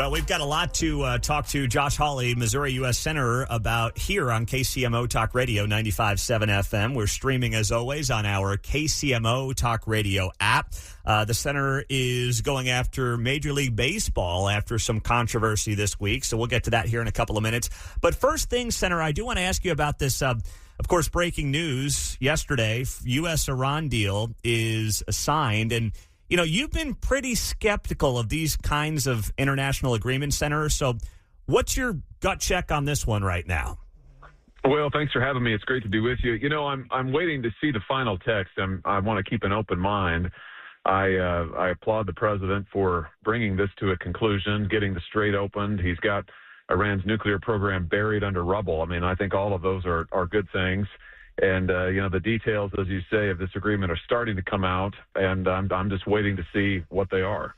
Well, we've got a lot to talk to Josh Hawley, Missouri U.S. Senator, about here on KCMO Talk Radio 95.7 FM. We're streaming, as always, on our KCMO Talk Radio app. The Senator is going after Major League Baseball after some controversy this week, so we'll get to that here in a couple of minutes. But first thing, Senator, I do want to ask you about this, of course, breaking news yesterday. U.S.-Iran deal is signed, and you know, you've been pretty skeptical of these kinds of international agreements, Senator. So what's your gut check on this one right now? Well, thanks for having me. It's great to be with you. You know, I'm waiting to see the final text. I want to keep an open mind. I applaud the president for bringing this to a conclusion, getting the strait opened. He's got Iran's nuclear program buried under rubble. I mean, I think all of those are good things. And, you know, the details, as you say, of this agreement are starting to come out, and I'm just waiting to see what they are.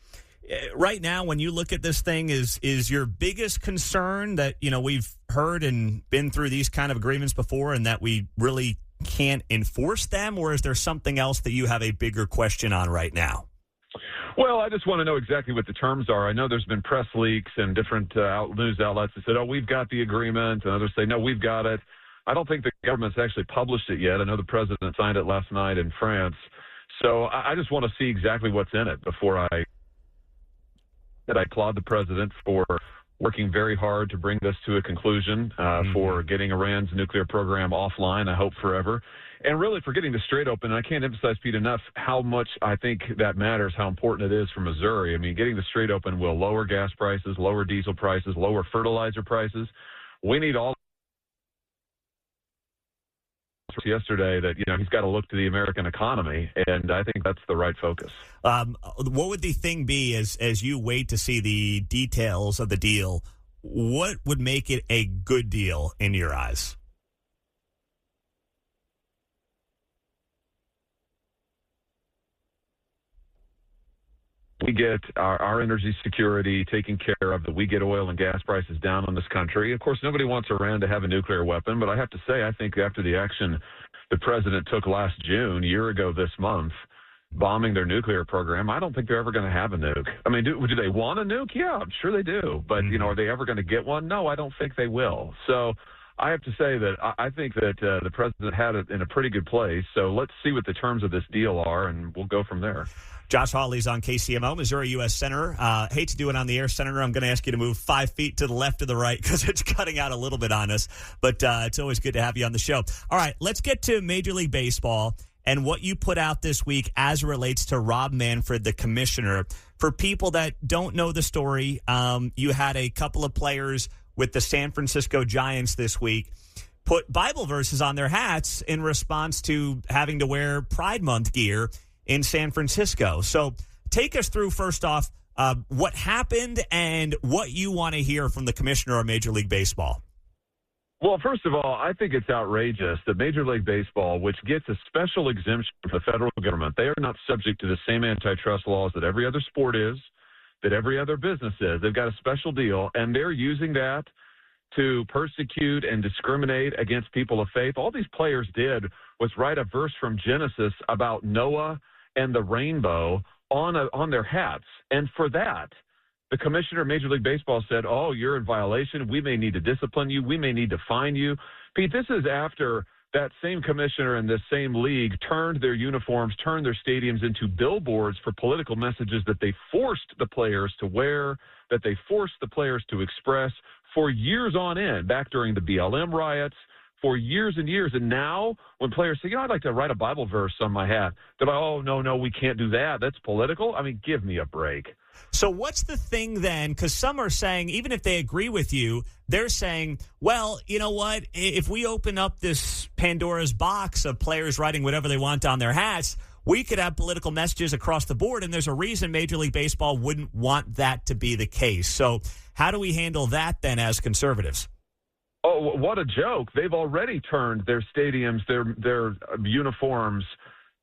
Right now, when you look at this thing, is your biggest concern that, you know, we've heard and been through these kind of agreements before and that we really can't enforce them, or is there something else that you have a bigger question on right now? Well, I just want to know exactly what the terms are. I know there's been press leaks and different news outlets that said, oh, we've got the agreement, and others say, no, we've got it. I don't think the government's actually published it yet. I know the president signed it last night in France. So I just want to see exactly what's in it before I applaud the president for working very hard to bring this to a conclusion, for getting Iran's nuclear program offline, I hope forever, and really for getting the strait open. I can't emphasize, Pete, enough how much I think that matters, how important it is for Missouri. I mean, getting the strait open will lower gas prices, lower diesel prices, lower fertilizer prices. We need all yesterday that, you know, he's got to look to the American economy, and I think that's the right focus. What would the thing be as you wait to see the details of the deal? What would make it a good deal in your eyes? We get our energy security taken care of, that we get oil and gas prices down on this country. Of course, nobody wants Iran to have a nuclear weapon, but I have to say, I think after the action the president took last June, a year ago this month, bombing their nuclear program, I don't think they're ever going to have a nuke. I mean, do they want a nuke? Yeah, I'm sure they do. But, you know, are they ever going to get one? No, I don't think they will. So I have to say that I think that the president had it in a pretty good place. So let's see what the terms of this deal are, and we'll go from there. Josh Hawley's on KCMO, Missouri U.S. Senator. Hate to do it on the air, Senator. I'm going to ask you to move 5 feet to the left or the right because it's cutting out a little bit on us. But it's always good to have you on the show. All right, let's get to Major League Baseball and what you put out this week as it relates to Rob Manfred, the commissioner. For people that don't know the story, you had a couple of players with the San Francisco Giants this week put Bible verses on their hats in response to having to wear Pride Month gear in San Francisco. So take us through, first off, what happened and what you want to hear from the commissioner of Major League Baseball. Well, first of all, I think it's outrageous that Major League Baseball, which gets a special exemption from the federal government, they are not subject to the same antitrust laws that every other sport is, that every other business is. They've got a special deal, and they're using that to persecute and discriminate against people of faith. All these players did was write a verse from Genesis about Noah and the rainbow on their hats. And for that, the commissioner of Major League Baseball said, oh, you're in violation. We may need to discipline you. We may need to fine you. Pete, this is after that same commissioner in this same league turned their uniforms, turned their stadiums into billboards for political messages that they forced the players to wear, that they forced the players to express for years on end, back during the BLM riots, for years and years. And now when players say, you know, I'd like to write a Bible verse on my hat, they're like, oh, no, we can't do that. That's political. I mean, give me a break. So what's the thing then? Because some are saying, even if they agree with you, they're saying, well, you know what? If we open up this Pandora's box of players writing whatever they want on their hats, we could have political messages across the board, and there's a reason Major League Baseball wouldn't want that to be the case. So how do we handle that then as conservatives? Oh, what a joke. They've already turned their stadiums, their uniforms,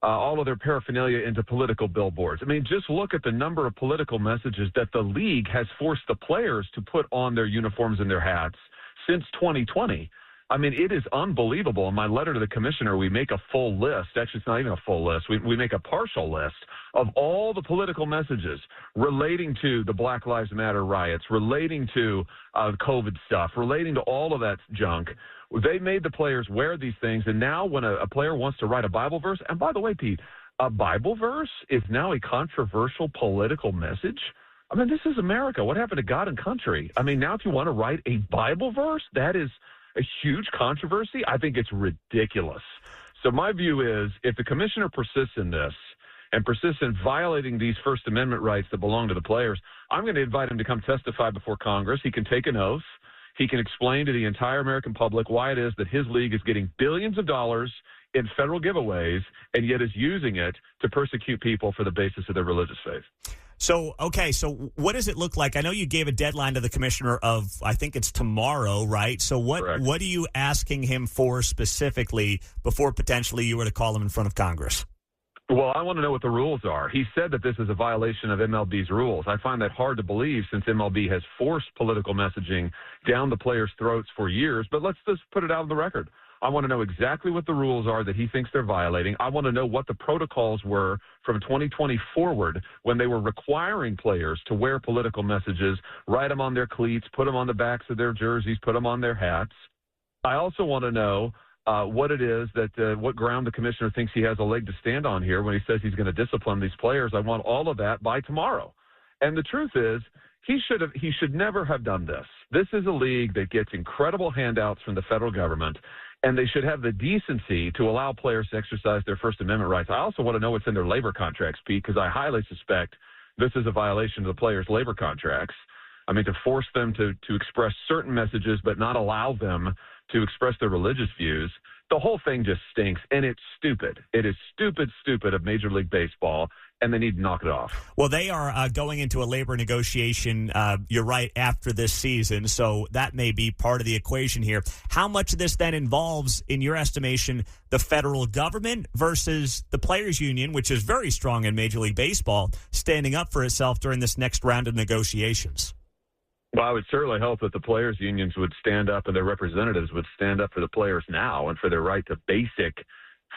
all of their paraphernalia into political billboards. I mean, just look at the number of political messages that the league has forced the players to put on their uniforms and their hats since 2020. I mean, it is unbelievable. In my letter to the commissioner, we make a full list. Actually, it's not even a full list. We make a partial list of all the political messages relating to the Black Lives Matter riots, relating to COVID stuff, relating to all of that junk. They made the players wear these things, and now when a player wants to write a Bible verse, and by the way, Pete, a Bible verse is now a controversial political message. I mean, this is America. What happened to God and country? I mean, now if you want to write a Bible verse, that is a huge controversy. I think it's ridiculous. So my view is if the commissioner persists in this and persists in violating these First Amendment rights that belong to the players, I'm going to invite him to come testify before Congress. He can take an oath. He can explain to the entire American public why it is that his league is getting billions of dollars in federal giveaways and yet is using it to persecute people for the basis of their religious faith. So, okay, so what does it look like? I know you gave a deadline to the commissioner of, I think it's tomorrow, right? So Correct. What are you asking him for specifically before potentially you were to call him in front of Congress? Well, I want to know what the rules are. He said that this is a violation of MLB's rules. I find that hard to believe since MLB has forced political messaging down the players' throats for years, but let's just put it out on the record. I want to know exactly what the rules are that he thinks they're violating. I want to know what the protocols were from 2020 forward when they were requiring players to wear political messages, write them on their cleats, put them on the backs of their jerseys, put them on their hats. I also want to know what it is that what ground the commissioner thinks he has a leg to stand on here when he says he's going to discipline these players. I want all of that by tomorrow. And the truth is, he should never have done this. This is a league that gets incredible handouts from the federal government, and they should have the decency to allow players to exercise their First Amendment rights. I also want to know what's in their labor contracts, Pete, because I highly suspect this is a violation of the players' labor contracts. I mean, to force them to express certain messages but not allow them to express their religious views. The whole thing just stinks, and it's stupid. It is stupid of Major League Baseball, and they need to knock it off. Well, they are going into a labor negotiation, you're right, after this season, so that may be part of the equation here. How much of this then involves, in your estimation, the federal government versus the Players Union, which is very strong in Major League Baseball, standing up for itself during this next round of negotiations? Well, I would certainly hope that the players' unions would stand up and their representatives would stand up for the players now and for their right to basic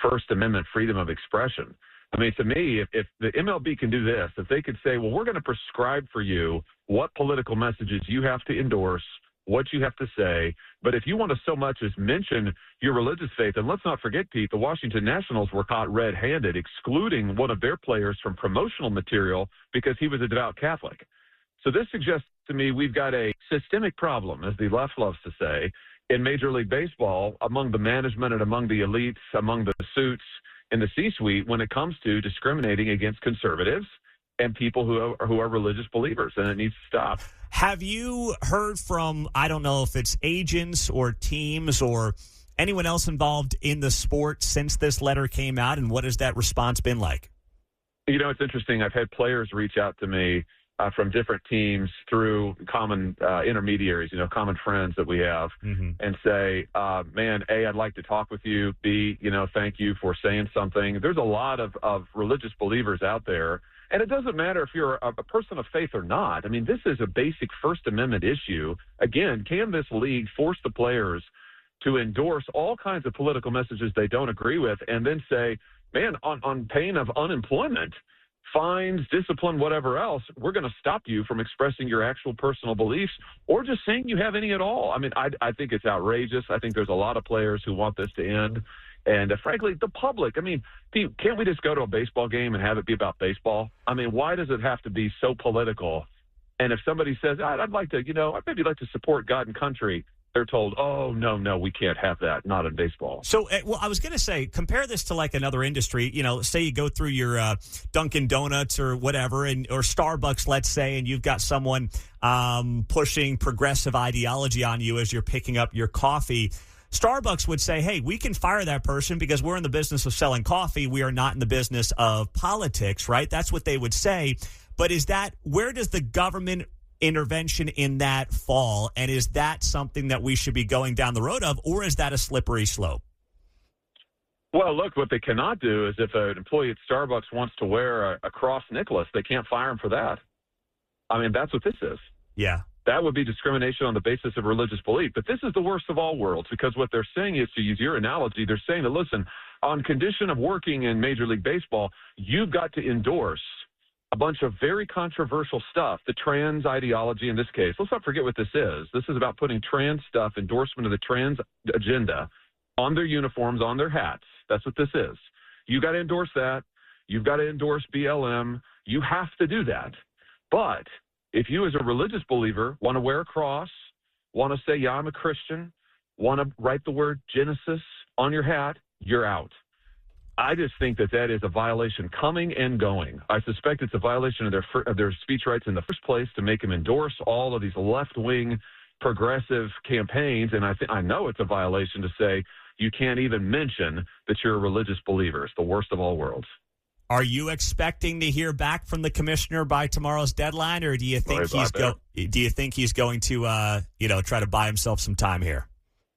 First Amendment freedom of expression. I mean, to me, if the MLB can do this, if they could say, well, we're going to prescribe for you what political messages you have to endorse, what you have to say, but if you want to so much as mention your religious faith, and let's not forget, Pete, the Washington Nationals were caught red-handed, excluding one of their players from promotional material because he was a devout Catholic. So this suggests to me we've got a systemic problem, as the left loves to say, in Major League Baseball among the management and among the elites, among the suits in the C-suite when it comes to discriminating against conservatives and people who are religious believers, and it needs to stop. Have you heard from, I don't know if it's agents or teams or anyone else involved in the sport since this letter came out, and what has that response been like? You know, it's interesting. I've had players reach out to me from different teams through common intermediaries, common friends that we have, and say, man, A, I'd like to talk with you. B, thank you for saying something. There's a lot of religious believers out there, and it doesn't matter if you're a person of faith or not. I mean, this is a basic First Amendment issue. Again, can this league force the players to endorse all kinds of political messages they don't agree with and then say, man, on pain of unemployment, fines, discipline, whatever else, we're going to stop you from expressing your actual personal beliefs or just saying you have any at all. I mean, I think it's outrageous. I think there's a lot of players who want this to end. And frankly, the public, I mean, Pete, can't we just go to a baseball game and have it be about baseball? I mean, why does it have to be so political? And if somebody says, I'd like to, I'd maybe like to support God and country, they're told, oh, no, we can't have that, not in baseball. So, I was going to say, compare this to like another industry. Say you go through your Dunkin' Donuts or whatever, or Starbucks, let's say, and you've got someone pushing progressive ideology on you as you're picking up your coffee. Starbucks would say, hey, we can fire that person because we're in the business of selling coffee. We are not in the business of politics, right? That's what they would say. But where does the government intervention in that fall, and is that something that we should be going down the road of, or is that a slippery slope? Well, look, what they cannot do is if an employee at Starbucks wants to wear a cross necklace, they can't fire him for that. I mean, that's what this is. Yeah. That would be discrimination on the basis of religious belief. But this is the worst of all worlds, because what they're saying is, to use your analogy, they're saying that, listen, on condition of working in Major League Baseball, you've got to endorse a bunch of very controversial stuff, the trans ideology in this case. Let's not forget what this is. This is about putting trans stuff, endorsement of the trans agenda, on their uniforms, on their hats. That's what this is. You got to endorse that. You've got to endorse BLM. You have to do that. But if you as a religious believer want to wear a cross, want to say, yeah, I'm a Christian, want to write the word Genesis on your hat, you're out. I just think that is a violation coming and going. I suspect it's a violation of their speech rights in the first place to make them endorse all of these left-wing progressive campaigns. And I know it's a violation to say you can't even mention that you're a religious believer. It's the worst of all worlds. Are you expecting to hear back from the commissioner by tomorrow's deadline, or do you think he's going to try to buy himself some time here?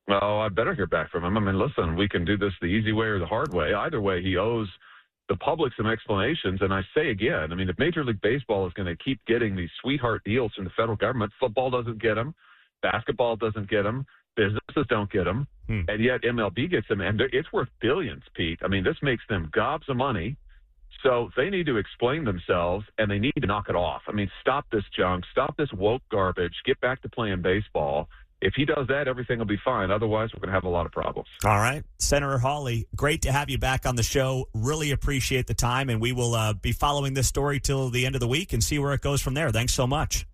Well, I better hear back from him. I mean, listen, we can do this the easy way or the hard way. Either way, he owes the public some explanations. And I say again, I mean, if Major League Baseball is going to keep getting these sweetheart deals from the federal government, football doesn't get them, basketball doesn't get them, businesses don't get them, and yet MLB gets them, and it's worth billions, Pete. I mean, this makes them gobs of money. So they need to explain themselves, and they need to knock it off. I mean, stop this junk, stop this woke garbage, get back to playing baseball. If he does that, everything will be fine. Otherwise, we're going to have a lot of problems. All right. Senator Hawley, great to have you back on the show. Really appreciate the time, and we will be following this story till the end of the week and see where it goes from there. Thanks so much.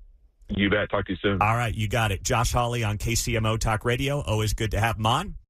You bet. Talk to you soon. All right. You got it. Josh Hawley on KCMO Talk Radio. Always good to have him on.